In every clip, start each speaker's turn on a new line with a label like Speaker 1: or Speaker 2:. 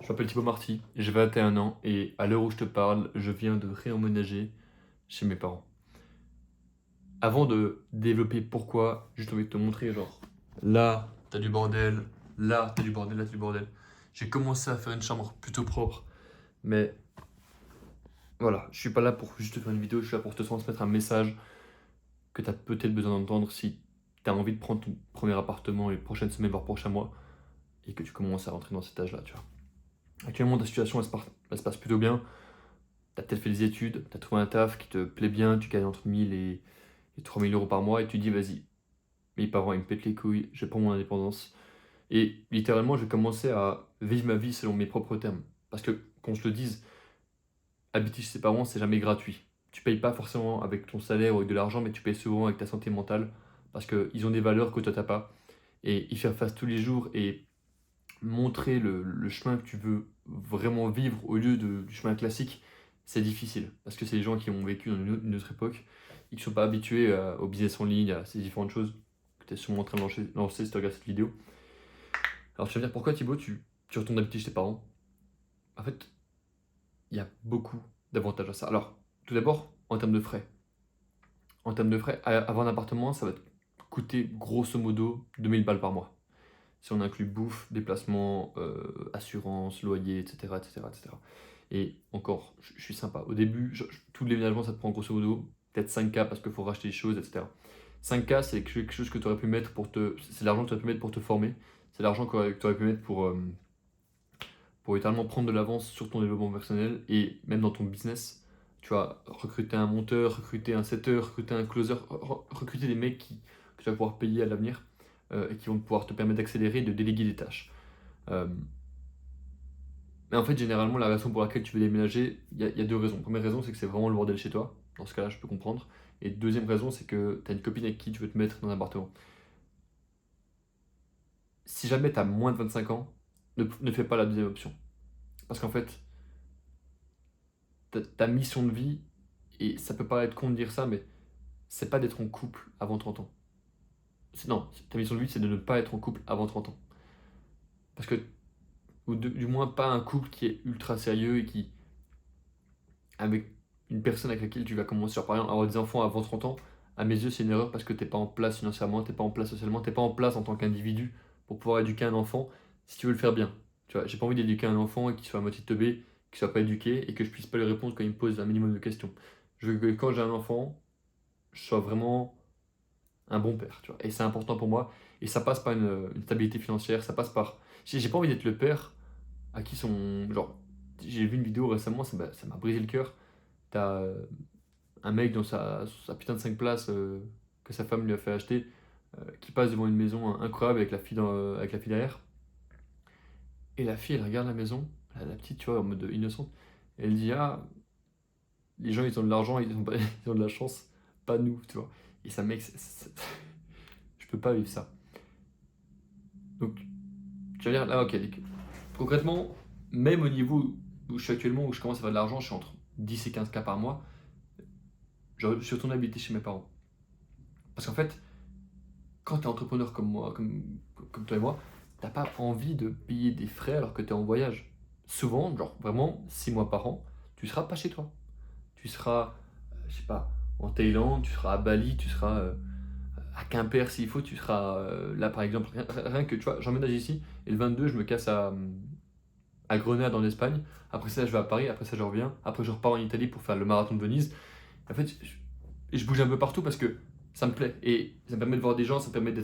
Speaker 1: Je m'appelle Thibaut Marty, j'ai 21 ans et à l'heure où je te parle, je viens de réemménager chez mes parents. Avant de développer pourquoi, juste envie de te montrer, genre, là, t'as du bordel, là, t'as du bordel, là, t'as du bordel. J'ai commencé à faire une chambre plutôt propre, mais voilà, je suis pas là pour juste te faire une vidéo, je suis là pour te transmettre un message que t'as peut-être besoin d'entendre si t'as envie de prendre ton premier appartement les prochaines semaines, voire prochains mois, et que tu commences à rentrer dans cet âge-là, tu vois. Actuellement, ta situation, elle se passe plutôt bien. T'as peut-être fait des études, t'as trouvé un taf qui te plaît bien, tu gagnes entre 1000 et 3000 euros par mois et tu dis vas-y, mes parents ils me pètent les couilles, je prends mon indépendance. Et littéralement, je vais commencer à vivre ma vie selon mes propres termes. Parce que, qu'on se le dise, habiter chez ses parents, c'est jamais gratuit. Tu payes pas forcément avec ton salaire ou avec de l'argent, mais tu payes souvent avec ta santé mentale. Parce qu'ils ont des valeurs que toi t'as pas. Et y faire face tous les jours et montrer le chemin que tu veux vraiment vivre au lieu du chemin classique, c'est difficile. Parce que c'est des gens qui ont vécu dans une autre époque et qui ne sont pas habitués au business en ligne, à ces différentes choses que tu es sûrement en train de lancer si tu regardes cette vidéo. Alors tu vas me dire pourquoi Thibaut, tu retournes habiter chez tes parents? En fait, il y a beaucoup d'avantages à ça. Alors, tout d'abord, en termes de frais. En termes de frais, avoir un appartement, ça va te coûter grosso modo 2000 balles par mois. Si on inclut bouffe, déplacement, assurance, loyer, etc., etc., etc. Et encore, je suis sympa. Au début, tout le déménagement, ça te prend grosso modo peut-être 5K parce qu'il faut racheter des choses, etc. 5K, c'est quelque chose que tu aurais pu mettre pour te. C'est l'argent que tu aurais pu mettre pour te former. C'est l'argent que tu aurais pu mettre pour littéralement prendre de l'avance sur ton développement personnel et même dans ton business. Tu vois, recruter un monteur, recruter un setter, recruter un closer, recruter des mecs que tu vas pouvoir payer à l'avenir et qui vont pouvoir te permettre d'accélérer et de déléguer des tâches. Euh, mais en fait, généralement, la raison pour laquelle tu veux déménager, il y a deux raisons. Première raison, c'est que c'est vraiment le bordel chez toi. Dans ce cas-là, je peux comprendre. Et deuxième raison, c'est que tu as une copine avec qui tu veux te mettre dans un appartement. Si jamais tu as moins de 25 ans, ne fais pas la deuxième option. Parce qu'en fait, ta mission de vie, et ça peut paraître con de dire ça, mais c'est pas d'être en couple avant 30 ans. Non, ta mission de vie, c'est de ne pas être en couple avant 30 ans. Parce que, ou du moins pas un couple qui est ultra sérieux et qui, avec une personne avec laquelle tu vas commencer, par exemple, à avoir des enfants avant 30 ans, à mes yeux, c'est une erreur parce que t'es pas en place financièrement, t'es pas en place socialement, t'es pas en place en tant qu'individu pour pouvoir éduquer un enfant si tu veux le faire bien. Tu vois, j'ai pas envie d'éduquer un enfant et qu'il soit à moitié teubé, qu'il soit pas éduqué et que je puisse pas lui répondre quand il me pose un minimum de questions. Je veux que quand j'ai un enfant, je sois vraiment un bon père, tu vois. Et c'est important pour moi. Et ça passe par une stabilité financière, ça passe par. J'ai pas envie d'être le père à qui son. Genre, j'ai vu une vidéo récemment, ça m'a brisé le cœur. T'as un mec dans sa putain de 5 places que sa femme lui a fait acheter, qui passe devant une maison incroyable avec la fille derrière. Et la fille, elle regarde la maison, la petite, tu vois, en mode innocente. Et elle dit: ah, les gens, ils ont de l'argent, ils ont, ils ont de la chance, pas nous, tu vois. Et ça, mec, je peux pas vivre ça. Donc, tu vas dire, là, ok, concrètement, même au niveau où je suis actuellement, où je commence à faire de l'argent, je suis entre 10 et 15K par mois, je suis retourné habiter chez mes parents. Parce qu'en fait, quand tu es entrepreneur comme moi, comme toi et moi, t'as pas envie de payer des frais alors que tu es en voyage. Souvent, genre vraiment 6 mois par an, tu seras pas chez toi. Tu seras, je sais pas, en Thaïlande, tu seras à Bali, tu seras à Quimper s'il faut, tu seras là par exemple. Rien que, tu vois, j'emménage ici et le 22, je me casse à Grenade en Espagne. Après ça, je vais à Paris, après ça, je reviens. Après, je repars en Italie pour faire le marathon de Venise. En fait, je bouge un peu partout parce que ça me plaît. Et ça me permet de voir des gens, ça me permet de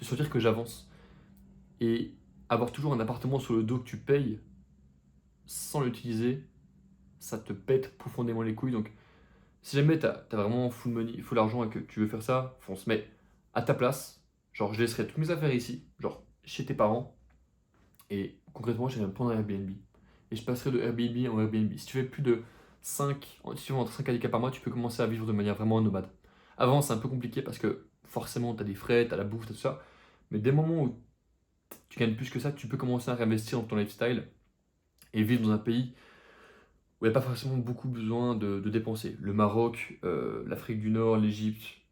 Speaker 1: sentir que j'avance. Et avoir toujours un appartement sur le dos que tu payes sans l'utiliser, ça te pète profondément les couilles. Donc, si jamais t'as vraiment full money, full argent et que tu veux faire ça, fonce. Mais à ta place, genre, je laisserai toutes mes affaires ici, genre, chez tes parents. Et concrètement, j'irai me prendre un Airbnb. Et je passerai de Airbnb en Airbnb. Si tu fais plus de 5, si tu fais entre 5 à 10 cas par mois, tu peux commencer à vivre de manière vraiment nomade. Avant, c'est un peu compliqué parce que forcément, tu as des frais, tu as la bouffe, tout ça. Mais dès le moment où tu gagnes plus que ça, tu peux commencer à réinvestir dans ton lifestyle et vivre dans un pays où il n'y a pas forcément beaucoup besoin de dépenser. Le Maroc, l'Afrique du Nord, l'Égypte,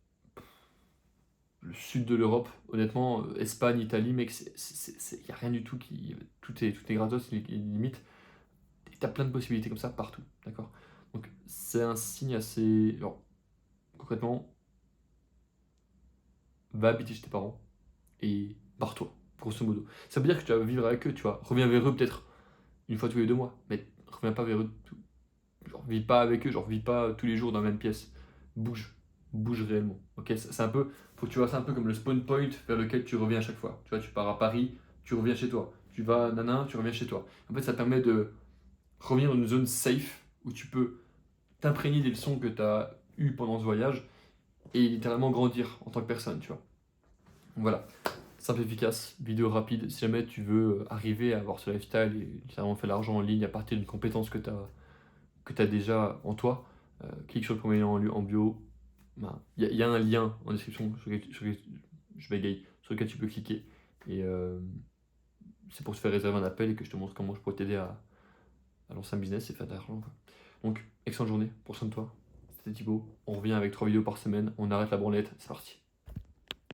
Speaker 1: le sud de l'Europe, honnêtement, Espagne, Italie, mec, y a rien du tout tout est gratos, limite. Et t'as plein de possibilités comme ça partout, d'accord? Donc c'est un signe assez. Genre, concrètement, va habiter chez tes parents et barre-toi, grosso modo. Ça veut dire que tu vas vivre avec eux, tu vois. Reviens vers eux peut-être une fois tous les 2 mois, mais reviens pas vers eux. Genre, vis pas avec eux, genre, vis pas tous les jours dans la même pièce. Bouge, bouge réellement. Ok, c'est un peu. Faut que tu vois ça un peu comme le spawn point vers lequel tu reviens à chaque fois. Tu vois, tu pars à Paris, tu reviens chez toi. Tu vas nana, tu reviens chez toi. En fait, ça permet de revenir dans une zone safe où tu peux t'imprégner des leçons que tu as eues pendant ce voyage et littéralement grandir en tant que personne, tu vois. Donc voilà, simple, efficace, vidéo rapide. Si jamais tu veux arriver à avoir ce lifestyle et littéralement faire l'argent en ligne à partir d'une compétence que tu as déjà en toi, clique sur le premier lien en bio. Ben, y a un lien en description je bégaye, sur lequel tu peux cliquer. Et c'est pour te faire réserver un appel et que je te montre comment je pourrais t'aider à lancer un business et faire de l'argent, quoi. Donc, excellente journée, prends soin de toi. C'était Thibaut. On revient avec 3 vidéos par semaine. On arrête la branlette. C'est parti.